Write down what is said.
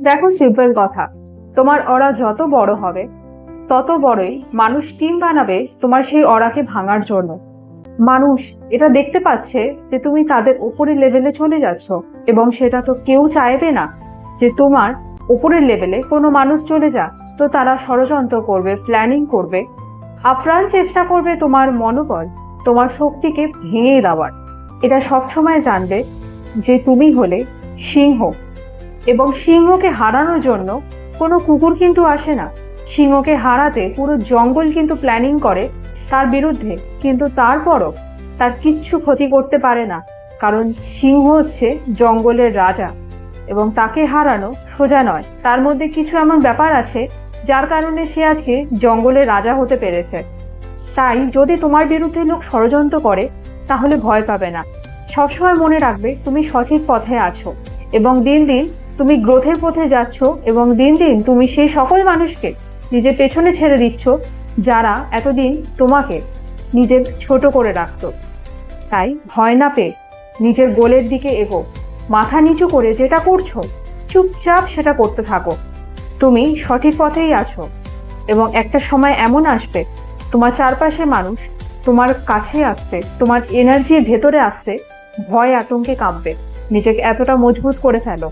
দেখো, সিম্পল কথা, তোমার অরা যত বড় হবে তত বড়ই মানুষ টিম বানাবে তোমার সেই অরাকে ভাঙার জন্য। মানুষ এটা দেখতে পাচ্ছে যে তুমি তাদের উপরের লেভেলে চলে যাচ্ছ, এবং সেটা তো কেউ চাইবে না যে তোমার উপরের লেভেলে কোনো মানুষ চলে যাক। তো তারা ষড়যন্ত্র করবে, প্ল্যানিং করবে, আপ্রাণ চেষ্টা করবে তোমার মনোবল, তোমার শক্তিকে ভেঙে দেওয়ার। এটা সবসময় জানবে যে তুমি হলে সিংহ, এবং সিংহকে হারানোর জন্য কোনো কুকুর কিন্তু আসে না। সিংহকে হারাতে পুরো জঙ্গল কিন্তু প্ল্যানিং করে তার বিরুদ্ধে, কিন্তু তারপরও তার কিচ্ছু ক্ষতি করতে পারে না, কারণ সিংহ হচ্ছে জঙ্গলের রাজা, এবং তাকে হারানো সোজা নয়। তার মধ্যে কিছু এমন ব্যাপার আছে যার কারণে সে আজকে জঙ্গলের রাজা হতে পেরেছে। তাই যদি তোমার বিরুদ্ধে লোক ষড়যন্ত্র করে তাহলে ভয় পাবে না। সবসময় মনে রাখবে তুমি সঠিক পথে আছো, এবং দিন দিন তুমি গ্রোথের পথে যাচ্ছ, এবং দিন দিন তুমি সেই সকল মানুষকে নিজের পেছনে ছেড়ে দিচ্ছ যারা এতদিন তোমাকে নিজের ছোট করে রাখতো। তাই ভয় না পেয়ে নিজের গোলের দিকে এগো। মাথা নিচু করে যেটা করছো চুপচাপ সেটা করতে থাকো। তুমি সঠিক পথেই আছো, এবং একটা সময় এমন আসবে তোমার চারপাশে মানুষ তোমার কাছে আসতে, তোমার এনার্জির ভেতরে আসতে ভয় আতঙ্কে কাঁপবে। নিজেকে এতটা মজবুত করে ফেলো।